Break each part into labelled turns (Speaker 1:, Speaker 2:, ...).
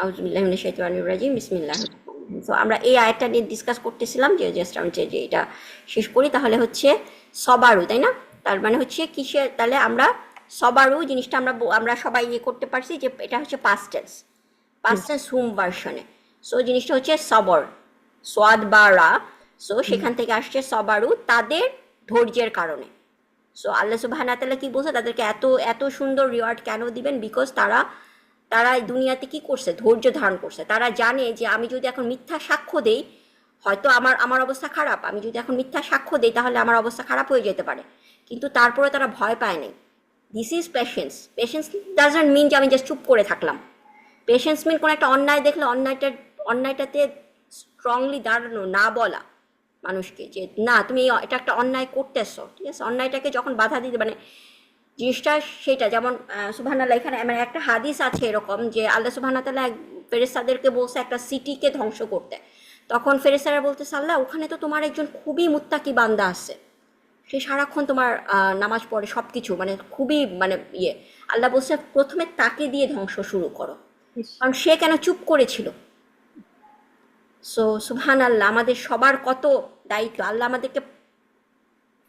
Speaker 1: আউযুবিল্লাহি মিনাশ শাইতানির রাজিম বিসমিল্লাহির রহমানির রহিম। তো আমরা এই আয়াতটা নিয়ে ডিসকাস করতেছিলাম যে জাস্ট আমি যে এটা শেষ করি তাহলে হচ্ছে সবারু, তাই না? তার মানে হচ্ছে কিসে, তাহলে আমরা সবারু জিনিসটা আমরা সবাই ইয়ে করতে পারছি যে এটা হচ্ছে পাস্ট টেন্স হুম ভার্সনে। সো জিনিসটা হচ্ছে সবর, সোয়াদ বা রা। সো সেখান থেকে আসছে সবারু, তাদের ধৈর্যের কারণে। সো আল্লাহ সুবহানাহু ওয়া তাআলা কি বলছে, তাদেরকে এত এত সুন্দর রিওয়ার্ড কেন দিবেন? বিকজ তারা তারা এই দুনিয়াতে কি করছে, ধৈর্য ধারণ করছে। তারা জানে যে আমি যদি এখন মিথ্যা সাক্ষ্য দেই, হয়তো আমার আমার অবস্থা খারাপ, আমি যদি এখন মিথ্যা সাক্ষ্য দিই তাহলে আমার অবস্থা খারাপ হয়ে যেতে পারে, কিন্তু তারপরে তারা ভয় পায় নাই। This is patience. Patience doesn't mean যে আমি জাস্ট চুপ করে থাকলাম। পেশেন্স মিন কোনো একটা অন্যায় দেখলে অন্যায়টাতে স্ট্রংলি দাঁড়ানো, না বলা মানুষকে যে না তুমি এটা একটা অন্যায় করতেছো, ঠিক আছে? অন্যায়টাকে যখন বাধা দিতে মানে জিনিসটা সেটা, যেমন সুবহানাল্লাহ, এখানে মানে একটা হাদিস আছে এরকম যে আল্লাহ সুবহানাহু ওয়া তাআলা ফেরেশতাদেরকে বলছে একটা সিটিকে ধ্বংস করতে। তখন ফেরেশতারা বলতেছে আল্লাহ ওখানে তো তোমার একজন খুবই মুত্তাকি বান্দা আছে, সে সারাক্ষণ তোমার নামাজ পড়ে, সব কিছু মানে খুবই মানে ইয়ে। আল্লাহ বলছে প্রথমে তাকে দিয়ে ধ্বংস শুরু করো, কারণ সে কেন চুপ করেছিল। সো সুবহানাল্লাহ, আমাদের সবার কত দায়িত্ব। আল্লাহ আমাদেরকে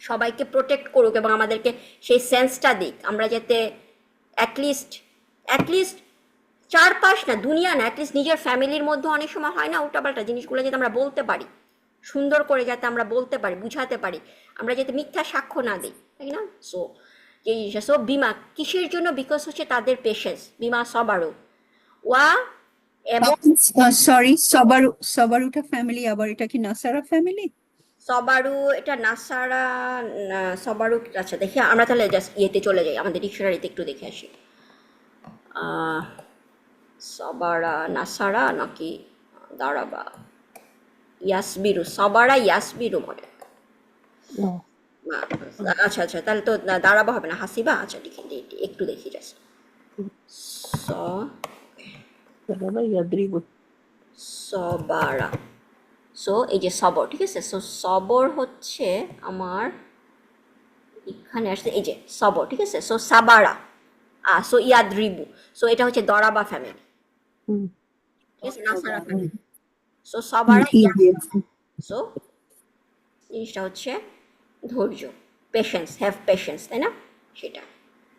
Speaker 1: সবাইকে প্রোটেক্ট করুক এবং আমাদেরকে সেই সেন্সটা দিক, আমরা যাতে অ্যাটলিস্ট চারপাশ না, দুনিয়া না, অ্যাটলিস্ট নিজের ফ্যামিলির মধ্যে অনেক সময় হয় না উল্টাপাল্টা জিনিসগুলো, যাতে আমরা বলতে পারি সুন্দর করে, যাতে আমরা বলতে পারি, বুঝাতে পারি, আমরা যাতে মিথ্যা সাক্ষ্য না দিই, তাই না? সো এই জিনিসটা, সো বিমা কিসের জন্য? বিকজ হচ্ছে তাদের পেশেন্স, বিমা সবারও ওয়া, এবং
Speaker 2: সরি, সবারুটা ফ্যামিলি, আবার এটা কি নাসারা ফ্যামিলি?
Speaker 1: সবারু এটা নাসারা সবারু। আচ্ছা দেখি আমরা তাহলে জাস্ট ইয়েতে চলে যাই, আমাদের ডিকশনারিতে একটু দেখে আসি। সবারা নাসারা নাকি দাঁড়াবা ইয়াসবিরু, সবারা ইয়াসবিরু মনে হয়। আচ্ছা আচ্ছা, তাহলে তো দাঁড়াবা হবে না, হাসিবা। আচ্ছা লিখে দিই, একটু দেখি জাস্ট। স সবারা, সো এই যে সবর, ঠিক আছে? সো সবর হচ্ছে আমার এখানে আসছে এই যে সবর, ঠিক আছে? সো সাবারা সো ইয়াদ্রিবু, সো এটা হচ্ছে দরাবা ফ্যামিলি, ঠিক আছে, নাসারা ফ্যামিলি। সো সবারা সো জিনিসটা হচ্ছে ধৈর্য, পেশেন্স, হ্যাভ পেশেন্স, তাই না? সেটা।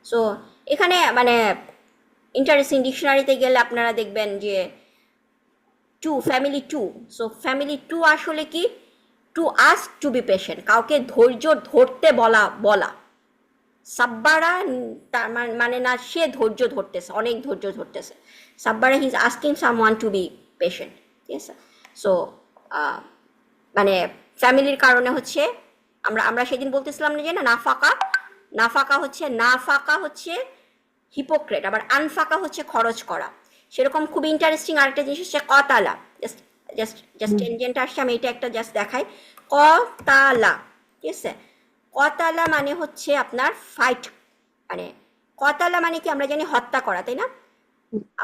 Speaker 1: সো এখানে মানে ইন্টারেস্টিং, ডিকশনারিতে গেলে আপনারা দেখবেন যে family too. So family too আসলে কি? To ask to be patient, কাউকে ধৈর্য ধরতে বলা। সাব্বারা তার মানে না সে ধৈর্য ধরতেছে, অনেক ধৈর্য ধরতেছে। সাব্বারা he is asking someone to be patient, ঠিক আছে? সো মানে ফ্যামিলির কারণে হচ্ছে আমরা আমরা সেদিন বলতেছিলাম না যে না নাফাকা হচ্ছে হিপোক্রেট, আবার আনফাকা হচ্ছে খরচ করা। সেরকম খুব ইন্টারেস্টিং আরেকটা জিনিস হচ্ছে কতালা। জাস্ট জাস্ট জাস্ট টেনজেন্ট আসছে, আমি এটা একটা জাস্ট দেখাই। কতালা, ঠিক আছে? কতালা মানে হচ্ছে আপনার ফাইট, মানে কতালা মানে কি আমরা জানি হত্যা করা, তাই না?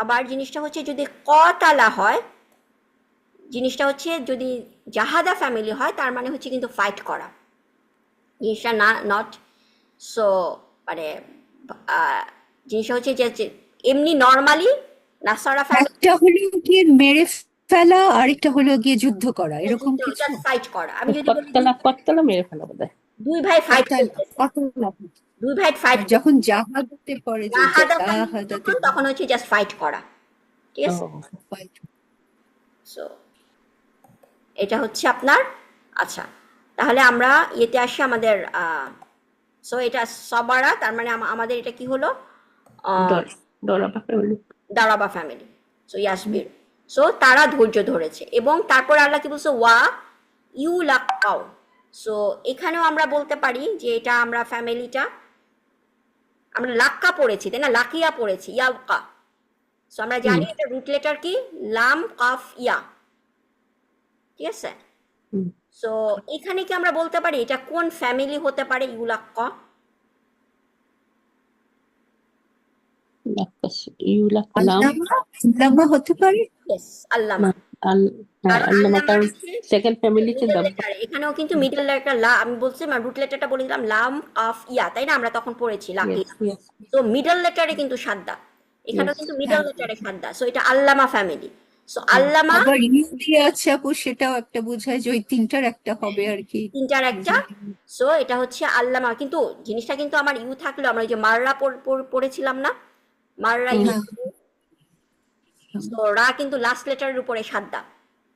Speaker 1: আবার জিনিসটা হচ্ছে যদি কতালা হয়, জিনিসটা হচ্ছে যদি জাহাদা ফ্যামিলি হয়, তার মানে হচ্ছে কিন্তু ফাইট করা জিনিসটা না, নট সো মানে জিনিসটা হচ্ছে যে এমনি নর্মালি নাসারা ফ্যামিলি
Speaker 2: একটা হলো গিয়ে মেরে ফেলা, আরেকটা হলো গিয়ে যুদ্ধ করা, এরকম কিছু।
Speaker 1: ফাইট করা। আমি যদি বলি
Speaker 3: কত্তলা মেরে ফেলা বোধহয়।
Speaker 1: দুই ভাই ফাইট
Speaker 2: কতালা,
Speaker 1: করতেছে,
Speaker 2: কতালা।
Speaker 1: দুই ভাই ফাইট
Speaker 2: আর
Speaker 1: করতেছে,
Speaker 2: যখন জাহাদাতে পড়ে, যে
Speaker 1: জাহাদাতে
Speaker 2: জাহাদাতে
Speaker 1: তখন হচ্ছে জাস্ট ফাইট করা, ঠিক আছে?
Speaker 2: fight।
Speaker 1: সো এটা হচ্ছে আপনার, আচ্ছা তাহলে আমরা ইয়েতে আসি আমাদের সো এটা সবারা, তার মানে আমাদের এটা কি হলো? দারাবা ফ্যামিলি। সো ইয়াসবির, সো তারা ধৈর্য ধরেছে। এবং তারপর আল্লাহ কি বলছে? ওয়া ইউ লাক্কাও। সো এখানেও আমরা বলতে পারি যে এটা আমরা ফ্যামিলিটা আমরা লাক্কা পড়েছি, তাই না? লাকিয়া পড়েছি, ইয়ালকা। সো আমরা জানি এটা রুট লেটার কি? লাম কাফ ইয়া, ঠিক আছে? সো এখানে কি আমরা বলতে পারি এটা কোন ফ্যামিলি হতে পারে? ইউলাক্কা,
Speaker 2: আল্লামা হতে পারে।
Speaker 1: ইয়েস আল্লামা।
Speaker 3: সেকেন্ড ফ্যামিলিতে
Speaker 1: এখানেও কিন্তু মিডল লেটার লা, আমি বলছি রুট লেটারটা বলেছিলাম লাম কাফ ইয়া, তাই না? আমরা তখন পড়েছি লাকি। তো মিডল লেটারে কিন্তু সাদ্দা, এখানেও
Speaker 3: Yes.
Speaker 1: কিন্তু মিডল
Speaker 2: হ্যাঁ
Speaker 1: লেটারে সাদ্দা, সো এটা আল্লামা ফ্যামিলি। সো আল্লামা
Speaker 2: আবার ইউ দিয়ে আছে আপু, সেটাও একটা বোঝায় যে ওই তিনটার একটা হবে আর কি।
Speaker 1: তিনটার একটা। সো এটা হচ্ছে আল্লামা, কিন্তু জিনিসটা কিন্তু আমার ইউ থাকলেও আমরা ওই যে মাররা পড়েছিলাম না, মাররা ইউ,
Speaker 2: হ্যাঁ
Speaker 1: তো রা কিন্তু লাস্ট লেটারের উপরে সাদ্দা।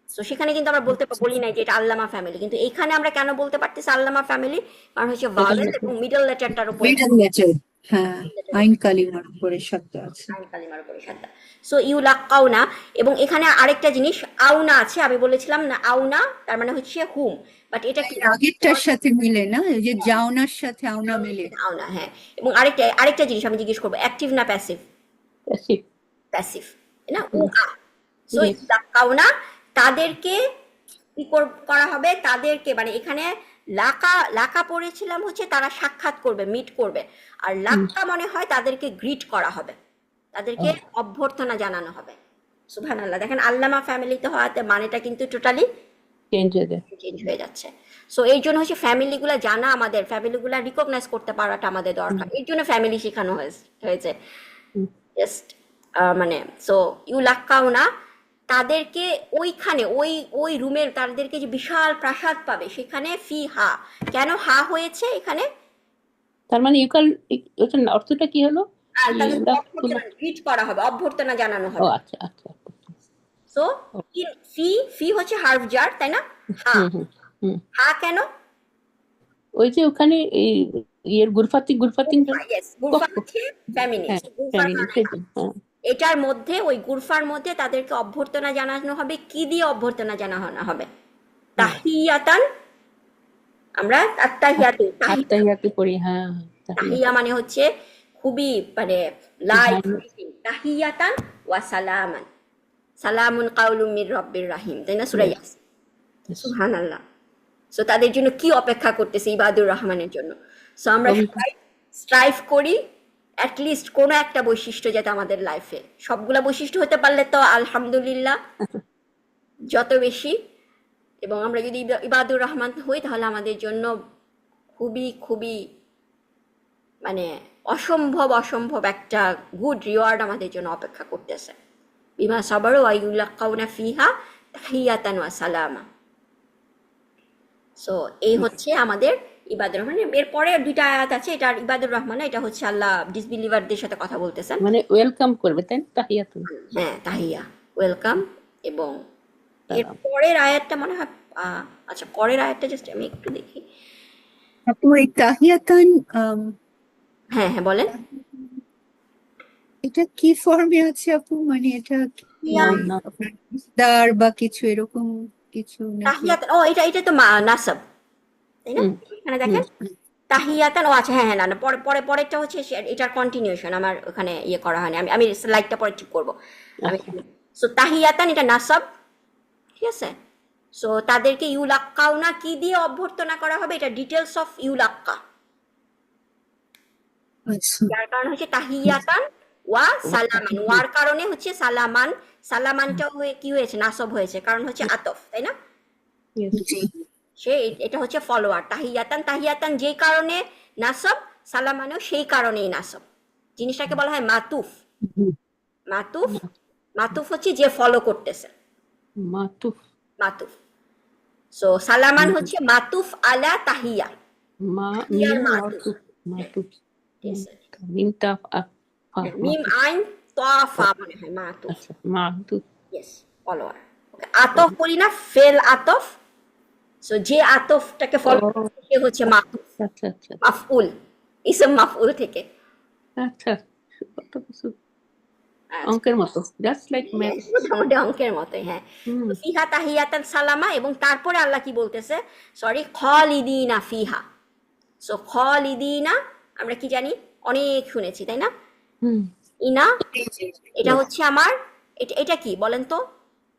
Speaker 1: তো সেখানে কিন্তু আমরা বলি নাই যে এটা আল্লামা ফ্যামিলি, কিন্তু এখানে আমরা কেন বলতে পারতেছি আল্লামা ফ্যামিলি, কারণ হচ্ছে ভাওয়েল এবং মিডল লেটারটার উপরে
Speaker 2: মিডল লেটার, হ্যাঁ আইন কালিমার উপরে শব্দ আছে।
Speaker 1: আইন কালিমার উপরে সাদ্দা। সো ইউ লাক্কাউনা, এবং এখানে আরেকটা জিনিস আউনা আছে, আমি বলেছিলাম না আউনা তার মানে হচ্ছে হুম, বাট এটা কি
Speaker 2: আগেরটার সাথে মিলে না, ওই যে জাউনার সাথে আউনা মিলে।
Speaker 1: আউনা, হ্যাঁ। এবং আরেকটা জিনিস আমি জিজ্ঞেস করবো, অ্যাক্টিভ না প্যাসিভ?
Speaker 3: Passive.
Speaker 1: প্যাসিভ, তাই না? উ
Speaker 3: হুম,
Speaker 1: আ। So
Speaker 3: yes.
Speaker 1: লাক্কাউনা, তাদেরকে কি করা হবে, তাদেরকে মানে এখানে লাকা লাকা পড়েছিলাম হচ্ছে তারা সাক্ষাৎ করবে, মিট করবে, আর লাক্কা মনে হয় তাদেরকে গ্রিট করা হবে, তাদেরকে অভ্যর্থনা জানানো হবে। সুবহানাল্লাহ, দেখেন আল্লামা ফ্যামিলিতে হওয়াতে মানেটা কিন্তু টোটালি
Speaker 3: Change হয়ে যায়।
Speaker 1: চেঞ্জ হয়ে যাচ্ছে। সো এই জন্য হচ্ছে ফ্যামিলিগুলো জানা, আমাদের ফ্যামিলিগুলো রিকগনাইজ করতে পারাটা আমাদের দরকার, এর জন্য ফ্যামিলি শেখানো হয়েছে
Speaker 3: হুম,
Speaker 1: জাস্ট মানে। সো ইউ লাক্কাও না, তাদেরকে ওইখানে ওই ওই রুমের, তাদেরকে যে বিশাল প্রাসাদ পাবে সেখানে, ফি হা, কেন হা হয়েছে এখানে?
Speaker 3: তার মানে ওটার অর্থটা কি হলো?
Speaker 1: আর
Speaker 3: ই
Speaker 1: তাদেরকে
Speaker 3: লাখ গুলো।
Speaker 1: অভ্যর্থনা গ্রিট করা হবে, অভ্যর্থনা জানানো
Speaker 3: ও
Speaker 1: হবে।
Speaker 3: আচ্ছা আচ্ছা আচ্ছা।
Speaker 1: সো
Speaker 3: ও,
Speaker 1: ফি ফি হচ্ছে হার্ফ জার, তাই না? হা,
Speaker 3: হুম হুম হুম।
Speaker 1: হা কেন?
Speaker 3: ওই যে ওখানে এই ইয়ের গুরফাতিং
Speaker 1: ইয়েস, গুরফা হচ্ছে
Speaker 3: হ্যাঁ
Speaker 1: ফেমিনিস্ট, গুরফার
Speaker 3: ফ্যামিলি
Speaker 1: মানে
Speaker 3: সেদিন হ্যাঁ।
Speaker 1: এটার মধ্যে, ওই গুরফার মধ্যে তাদেরকে অভ্যর্থনা জানানো হবে। কি দিয়ে অভ্যর্থনা জানানো হবে?
Speaker 3: হুম।
Speaker 1: তাহিয়াতান। আমরা আত্তাহিয়াতু,
Speaker 3: আত্মাহিয়াতু পড়ি, হ্যাঁ তাহিয়াত।
Speaker 1: তাহিয়া মানে হচ্ছে খুবই, মানে লাইফ,
Speaker 3: ধন্যবাদ।
Speaker 1: তাহিয়াতান ওয়া সালামান, সালামুন কাউলুম মির রব্বির রাহিম, তাই না? সূরা
Speaker 3: Yes,
Speaker 1: ইয়াসিন।
Speaker 3: yes.
Speaker 1: সুবহানাল্লাহ। সো তাদের জন্য কি অপেক্ষা করতেছে ইবাদুর রহমানের জন্য। সো আমরা
Speaker 3: পবিত্র।
Speaker 1: সবাই স্ট্রাইভ করি অ্যাটলিস্ট কোনো একটা বৈশিষ্ট্য যাতে আমাদের লাইফে, সবগুলা বৈশিষ্ট্য হতে পারলে তো আলহামদুলিল্লাহ, যত বেশি। এবং আমরা যদি ইবাদুর রহমান হই তাহলে আমাদের জন্য খুবই খুবই, মানে অসম্ভব অসম্ভব একটা গুড রিওয়ার্ড আমাদের জন্য অপেক্ষা করতেছে। বিমা সাবারু ওয়া ইউলাক্কাউনা ফিহা তাহিয়াতান ওয়া সালামা। সো এই হচ্ছে আমাদের ইবাদুর রহমান। এরপরে দুইটা আয়াত আছে, এটা ইবাদুর রহমান, এটা হচ্ছে আল্লাহ ডিসবিলিভারদের সাথে কথা বলতেছেন।
Speaker 3: মানে ওয়েলকাম করবে, তাই না? তাহিয়াতু
Speaker 1: হ্যাঁ, তাহিয়া, ওয়েলকাম। এবং এর
Speaker 3: সালাম।
Speaker 1: পরের আয়াতটা মনে হয়, আচ্ছা পরের আয়াতটা জাস্ট আমি একটু দেখি।
Speaker 2: আপু এই তাহিয়াতান,
Speaker 1: হ্যাঁ হ্যাঁ, বলেন।
Speaker 2: এটা কি ফর্মে আছে আপু, মানে এটা কি,
Speaker 3: নাউন
Speaker 2: মানে
Speaker 3: নাউন।
Speaker 2: আপনার দার বা কিছু এরকম কিছু নাকি?
Speaker 1: তাহিয়াতান, ও এটা এটা তো নাসাব, তাই না?
Speaker 3: হুম
Speaker 1: এখানে
Speaker 3: হুম।
Speaker 1: দেখেন তাহিয়াতান, ও আচ্ছা হ্যাঁ হ্যাঁ, না না, পরেরটা হচ্ছে এটার কন্টিনিউশন, আমার ওখানে ইয়ে করা হয়নি, আমি স্লাইডটা পরে ঠিক করবো আমি।
Speaker 3: আচ্ছা
Speaker 1: সো তাহিয়াতান এটা নাসাব, ঠিক আছে? সো তাদেরকে ইউলাক্কাও না, কি দিয়ে অভ্যর্থনা করা হবে, এটা ডিটেলস অফ ইউলাক্কা,
Speaker 2: আচ্ছা
Speaker 1: যার কারণে হচ্ছে তাহিয়াতান ওয়া সালামান, ওয়ার কারণে হচ্ছে সালামান, সালামানটাও কি হয়েছে, নাসব হয়েছে, কারণ হচ্ছে আতফ, তাই না?
Speaker 3: yes.
Speaker 2: জি
Speaker 1: এটা হচ্ছে ফলোয়ার, তাহিয়াতান, তাহিয়াতান যেই কারণে নাসব, সালামানও সেই কারণেই নাসব। জিনিসটাকে বলা হয় মাতুফ।
Speaker 2: হুম,
Speaker 1: মাতুফ, মাতুফ হচ্ছে যে ফলো করতেছে,
Speaker 3: মাতুফ।
Speaker 1: মাতুফ। সো সালামান হচ্ছে মাতুফ আলা তাহিয়া, তাহিয়ার
Speaker 3: মিম
Speaker 1: মাতুফ,
Speaker 3: মাতুফ। মাতুফ
Speaker 1: ঠিক আছে?
Speaker 3: মিমটা
Speaker 1: মিম
Speaker 3: মাতুফ।
Speaker 1: আইন তোয়াফা মনে হয় মাতুফ।
Speaker 3: আচ্ছা মাতুফ।
Speaker 1: Yes, follower. আতফ করি না, ফেল আতফ। সো যে আতফটাকে ফলো
Speaker 3: ও
Speaker 1: করছে সে হচ্ছে মাতুফ,
Speaker 3: আচ্ছা আচ্ছা
Speaker 1: মাফউল, ইসম মাফউল থেকে।
Speaker 3: আচ্ছা। কত কিছু
Speaker 1: আচ্ছা,
Speaker 3: অঙ্কের মতো, জাস্ট লাইক ম্যাথ।
Speaker 1: yes, মোটামুটি অঙ্কের মতোই, হ্যাঁ।
Speaker 3: হুম
Speaker 1: তো ফিহা তাহিয়াতান সালামা, এবং তারপরে আল্লাহ কি বলতেছে, সরি, খালিদিনা ফিহা। সো খালিদিনা আমরা কি জানি, অনেক শুনেছি, তাই না?
Speaker 3: হুম।
Speaker 1: ইনা,
Speaker 2: জি, জি, জি।
Speaker 1: এটা
Speaker 3: Yes.
Speaker 1: হচ্ছে আমার, এটা কি বলেন তো?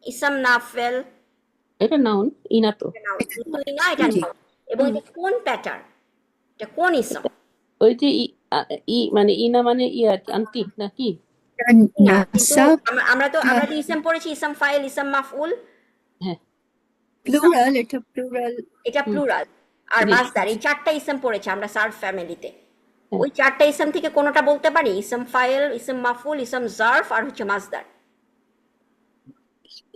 Speaker 1: ইসম নাফেল,
Speaker 3: এটা নাউন, ইনা তো।
Speaker 1: এটা নাউন, কিন্তু ইনা এটা
Speaker 2: জি
Speaker 1: নাউন। এবং এটা কোন প্যাটার্ন, এটা কোন ইসম?
Speaker 3: ওই যে মানে ইনা মানে ইয়া আন্টি নাকি?
Speaker 1: না, কিন্তু
Speaker 2: নাসাব,
Speaker 1: আমরা তো ইসম পড়েছি, ইসম ফাইল, ইসম মাফউল।
Speaker 3: হ্যাঁ।
Speaker 2: প্লুরাল, এটা প্লুরাল।
Speaker 1: এটা
Speaker 3: হুম
Speaker 1: প্লুরাল। আর
Speaker 3: জি
Speaker 1: মাসদার, এই চারটা ইসম পড়েছে আমরা সার্ফ ফ্যামিলিতে।
Speaker 3: হ্যাঁ
Speaker 1: ওই চারটা ইসম থেকে কোনোটা বলতে পারি? ইসম ফাইল, ইসম মাফুল, ইসম জারফ আর হচ্ছে মাসদার।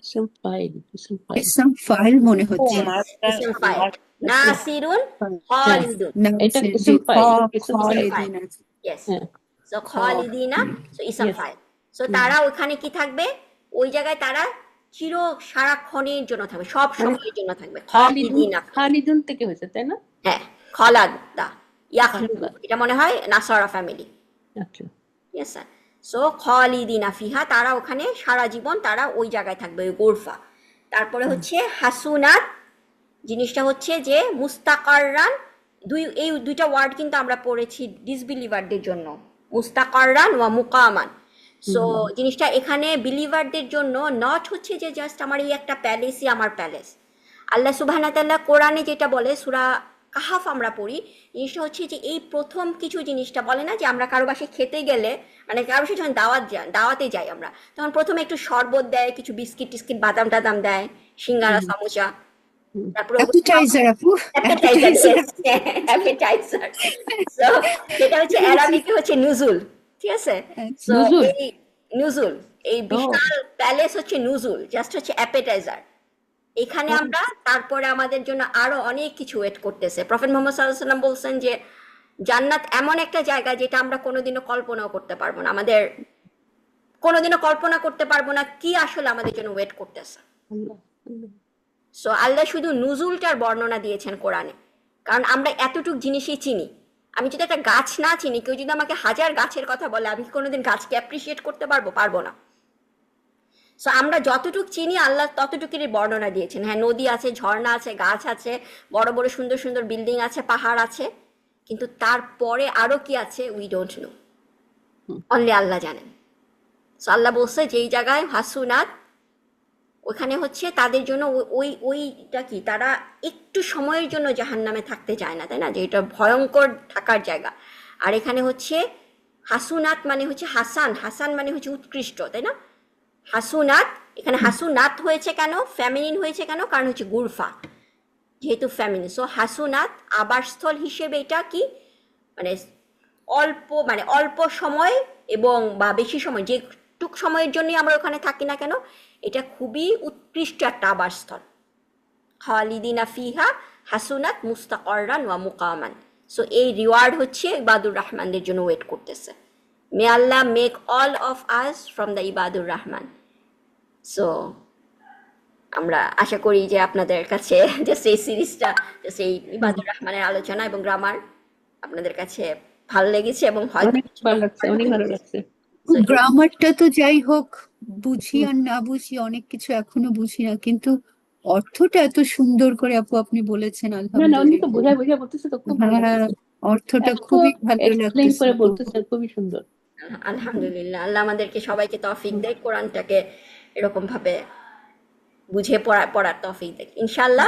Speaker 3: ইসম ফাইল ইসম ফাইল
Speaker 2: ইসম ফাইল মনে
Speaker 4: ও
Speaker 2: হচ্ছে।
Speaker 4: মাস্টার
Speaker 1: ইসম ফাইল
Speaker 4: মাস্টার
Speaker 1: নাসিরুন
Speaker 3: হ্যাঁ
Speaker 1: খালিদুন।
Speaker 3: এটা
Speaker 2: নাসির জি
Speaker 3: ইসম ফাইল ইসম
Speaker 1: ইসম
Speaker 3: ফাইল
Speaker 1: ফাইল,
Speaker 2: খালিদিন আছে।
Speaker 1: ইয়েস।
Speaker 3: হ্যাঁ
Speaker 1: সো খালিদিনা, সো ইসম
Speaker 3: ইয়েস
Speaker 1: ফাইল। সো তারা ওখানে কি থাকবে? ওই জায়গায় তারা চির সারাক্ষণের জন্য থাকবে, সব
Speaker 3: মানে
Speaker 1: সময়ের জন্য থাকবে।
Speaker 3: খালিদুন
Speaker 1: খালিদিনা,
Speaker 3: খালিদুন থেকে হয়েছে তাই না?
Speaker 1: হ্যাঁ, খলাদা ইয়াখলুদু,
Speaker 3: খালিদা
Speaker 1: এটা মনে হয় নাসারা ফ্যামিলি।
Speaker 3: আচ্ছা
Speaker 1: ইয়েস স্যার। সো খালিদিনা ফিহা, তারা ওখানে সারা জীবন তারা ওই জায়গায় থাকবে, ওই গোরফা। তারপরে হচ্ছে হাসুনাত, জিনিসটা হচ্ছে যে মুস্তাকাররান, এই দুইটা ওয়ার্ড কিন্তু আমরা পড়েছি ডিসবিলিভারদের জন্য, মুস্তাকাররান ওয়া মুকামান। সো জিনিসটা এখানে বিলিভারদের জন্য নট হচ্ছে যে জাস্ট আমার এই একটা প্যালেসই আমার প্যালেস। আল্লাহ সুবহানাহু ওয়া তাআলা কোরআনে যেটা বলে, সূরা কাহাফ আমরা পড়ি, জিনিসটা হচ্ছে যে এই প্রথম কিছু জিনিসটা বলে না যে আমরা কারো বাসায় খেতে গেলে, মানে কারো বাসায় যখন দাওয়াতে যাই আমরা, তখন প্রথমে একটু শরবত দেয়, কিছু বিস্কিট টিস্কিট বাদাম টাদাম দেয়, সিঙ্গারা সামোসা, তারপরে ওগুলো
Speaker 2: অ্যাপিটাইজার আপু,
Speaker 1: অ্যাপেটাইজার,
Speaker 2: অ্যাপিটাইজার।
Speaker 1: অ্যাপেটাইজার। সো সেটা হচ্ছে অ্যারাবিকে হচ্ছে নুজুল, ঠিক আছে?
Speaker 2: আচ্ছা।
Speaker 1: সো
Speaker 3: নুজুল
Speaker 1: এই নুজুল, এই
Speaker 3: ও
Speaker 1: বিশাল প্যালেস হচ্ছে নুজুল, জাস্ট হচ্ছে অ্যাপেটাইজার। এখানে
Speaker 3: ও
Speaker 1: আমরা তারপরে আমাদের জন্য আরো অনেক কিছু ওয়েট করতেছে। প্রফেট মোহাম্মদ সাল্লাল্লাহু আলাইহি ওয়াসাল্লাম বলছেন যে জান্নাত এমন একটা জায়গা যেটা আমরা কোনোদিনও কল্পনাও করতে পারবো না, আমাদের কোনোদিনও কল্পনা করতে পারবো না কি আসলে আমাদের জন্য ওয়েট করতেছে।
Speaker 3: আল্লাহ আল্লাহ
Speaker 1: সো আল্লাহ শুধু নুজুলটার বর্ণনা দিয়েছেন কোরআনে, কারণ আমরা এতটুক জিনিসই চিনি। আমি যদি একটা গাছ না চিনি, কেউ যদি আমাকে হাজার গাছের কথা বলে, আমি কি কোনোদিন গাছকে অ্যাপ্রিসিয়েট করতে পারবো? পারবো না। সো আমরা যতটুক চিনি আল্লাহ ততটুকুরই বর্ণনা দিয়েছেন। হ্যাঁ, নদী আছে, ঝর্ণা আছে, গাছ আছে, বড় বড় সুন্দর সুন্দর বিল্ডিং আছে, পাহাড় আছে, কিন্তু তারপরে আরো কি আছে we don't know,
Speaker 3: hmm,
Speaker 1: only Allah জানেন। সো আল্লাহ বলছে যেই জায়গায় হাসুনাত, ওখানে হচ্ছে তাদের জন্য ওইটা কি, তারা একটু সময়ের জন্য জাহান্নামে থাকতে চায় না, তাই না? যে এটা ভয়ঙ্কর থাকার জায়গা। আর এখানে হচ্ছে হাসুনাত মানে হচ্ছে হাসান, হাসান মানে হচ্ছে উৎকৃষ্ট, তাই না? হাসুনাত, এখানে হাসুনাত হয়েছে কেন, ফ্যামিনিন হয়েছে কেন? কারণ হচ্ছে গুরফা, যেহেতু ফ্যামিলিন। সো হাসুনাত আবাসস্থল হিসেবে এটা কি, মানে অল্প সময় এবং বা বেশি সময়, যেটুক সময়ের জন্যই আমরা ওখানে থাকি না কেন, এটা খুবই উৎকৃষ্ট একটা আবাসস্থল। খালিদিনা ফিহা হাসুনাত মুস্তাকাররান ওয়া মুকামান। সো এই রিওয়ার্ড হচ্ছে ইবাদুর রহমানদের জন্য ওয়েট করতেছে। May Allah make all of us from the ইবাদুর রহমান। সো আমরা আশা করি যে আপনাদের কাছে যে সেই সিরিজটা, যে সেই ইবাদুর রহমানের আলোচনা এবং গ্রামার আপনাদের কাছে ভালো লেগেছে এবং হয়তো
Speaker 3: অনেক ভালো লাগছে, অনেক ভালো লাগছে।
Speaker 1: So,
Speaker 2: গ্রামারটা তো যাই হোক, বুঝি আর না বুঝি অনেক কিছু এখনো বুঝি না, কিন্তু অর্থটা এত সুন্দর করে আপু আপনি বলেছেন,
Speaker 3: না না, উনি তো
Speaker 2: আলহামদুলিল্লাহ।
Speaker 3: বোঝায় বোঝায় বলতেছে তো খুব ভালো
Speaker 2: হ্যাঁ,
Speaker 3: লাগতেছে,
Speaker 2: অর্থটা
Speaker 3: এত
Speaker 2: খুবই ভালো
Speaker 3: এক্সপ্লেইন
Speaker 2: লাগতেছে
Speaker 3: করে
Speaker 2: আপু।
Speaker 3: বলতেছে, খুবই সুন্দর।
Speaker 1: আলহামদুলিল্লাহ, আল্লাহ আমাদেরকে সবাইকে তৌফিক দেয়, কোরআনটাকে এরকম ভাবে বুঝে পড়ার তৌফিক দেয় ইনশাআল্লাহ।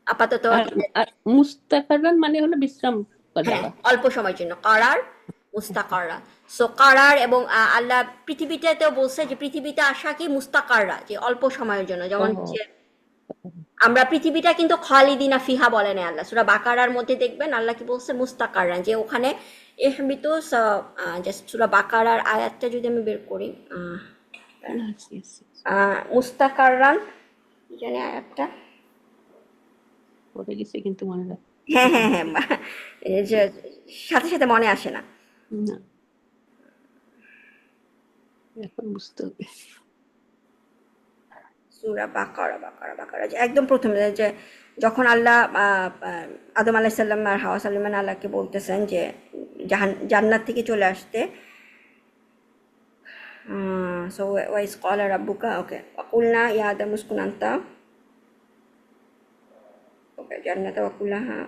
Speaker 1: আপাতত
Speaker 3: আর আর মুস্তাকাররান মানে হলো বিশ্রাম
Speaker 1: হ্যাঁ,
Speaker 3: যাওয়া।
Speaker 1: অল্প সময়ের জন্য কারার, মুস্তাকাররা। সো কারার, এবং আল্লাহ পৃথিবীতেও বলছে যে পৃথিবীতে আসা কি মুস্তাকাররা, যে অল্প সময়ের জন্য। যেমন
Speaker 3: ও
Speaker 1: হচ্ছে আমরা পৃথিবীটা কিন্তু খালিদিনা ফিহা বলে না আল্লাহ, সূরা বাকারার মধ্যে দেখবেন আল্লাহ কি বলছে, মুস্তাকাররা, যে ওখানে ইহবিতু, জাস্ট সূরা বাকারার আয়াতটা যদি আমি বের করি,
Speaker 3: yes, yes, yes.
Speaker 1: মুস্তাকাররান, কি জানি আয়াতটা,
Speaker 3: পড়ে গেছে কিন্তু মনে রাখ
Speaker 1: হ্যাঁ হ্যাঁ হ্যাঁ, এই যে সাথে সাথে মনে আসে না।
Speaker 3: না, এখন বুঝতে হবে।
Speaker 1: সূরা বাকারা, যে একদম প্রথমে যে যখন আল্লাহ আদম আলাইহিস সালাম আর হাওয়া সালাম আল্লাহকে বলতেছেন যে জান্নাত থেকে চলে আসতে। সো ওয়াইজ ক্বালা রাব্বুকা, ওকে, ওয়াকুলনা ইয়া আদামু উসকুন আনতা, ওকে, জান্নাতা ওয়াকুলাহা,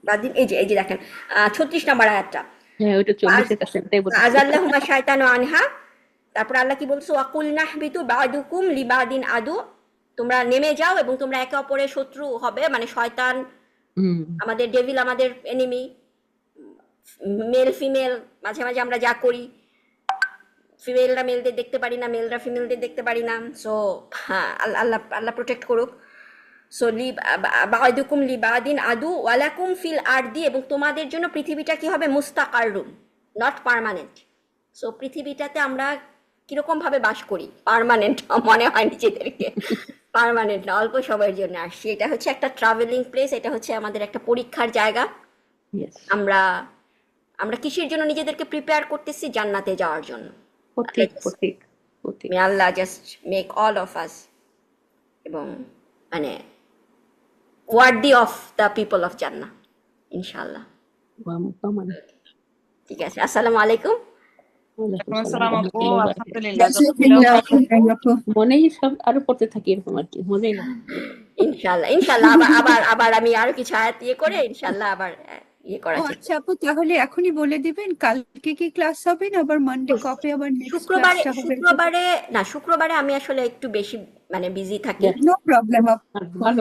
Speaker 1: বাদিন, এই যে দেখেন 36 নম্বর আয়াতটা,
Speaker 3: হ্যাঁ, ওইটা 40-এর কাছে, এটাই বলতেছে।
Speaker 1: আযাল্লাহুমা শায়তানু আনহা। তারপর আল্লাহ কি বলছে, ওয়াকুলনা হাবিতু বা'দুকুম লিবাদিন আদু, তোমরা নেমে যাও এবং তোমরা একে অপরের শত্রু হবে, মানে শয়তান
Speaker 3: হুম,
Speaker 1: আমাদের, ডেভিল আমাদের এনিমি, মেল ফিমেল মাঝে মাঝে আমরা যা করি, ফিমেলরা মেলদের দেখতে পারি না, মেলরা ফিমেলদের দেখতে পারি না। সো হ্যাঁ, আল্লাহ আল্লাহ আল্লাহ প্রোটেক্ট করুক। সো বাদুকুম লিবাদিন আদু ওয়ালাকুম ফিল আরদি, এবং তোমাদের জন্য পৃথিবীটা কি হবে, মুস্তাকার রুম, নট পার্মানেন্ট। সো পৃথিবীটাতে আমরা কিরকম ভাবে বাস করি, পার্মানেন্ট মনে হয় নিজেদেরকে, পার্মানেন্ট না, অল্প সময়ের জন্য আসছি। এটা হচ্ছে একটা ট্রাভেলিং প্লেস, এটা হচ্ছে আমাদের একটা পরীক্ষার জায়গা।
Speaker 3: ইয়েস,
Speaker 1: আমরা আমরা কিসের জন্য নিজেদেরকে প্রিপেয়ার করতেছি, জান্নাতে যাওয়ার জন্য।
Speaker 3: প্রতীক প্রতীক প্রতীক।
Speaker 1: May Allah just make all of us, এবং মানে worthy of the people of জান্নাহ ইনশাআল্লাহ।
Speaker 3: কমান।
Speaker 1: ঠিক আছে, আসসালামু আলাইকুম।
Speaker 3: ওয়ালাইকুম
Speaker 4: আসসালাম
Speaker 3: আসসালাম
Speaker 4: আপু,
Speaker 3: রহমতুল্লাহি ওয়া
Speaker 4: আলহামদুলিল্লাহ,
Speaker 2: জাজাকাল্লাহ খাইরান আপু।
Speaker 3: মনেই সব আরো পড়তে থাকি এরকম আর কি, মজাই লাগে।
Speaker 1: ইনশাআল্লাহ ইনশাআল্লাহ আবার আবার আবার আমি আরো কিছু আয়াত করে ইনশাআল্লাহ আবার ইয়ে করা
Speaker 2: ও
Speaker 1: চেষ্টা
Speaker 2: আচ্ছা আপু, তাহলে এখনই বলে দিবেন কালকে কি ক্লাস হবে না, আবার মানডে
Speaker 1: করব।
Speaker 2: কবে আবার নেক্সট
Speaker 1: শুক্রবারে
Speaker 2: ক্লাসটা হবে?
Speaker 1: শুক্রবারে না, শুক্রবারে আমি আসলে একটু বেশি মানে বিজি থাকি।
Speaker 3: Yes.
Speaker 2: নো প্রবলেম
Speaker 3: আর ভালো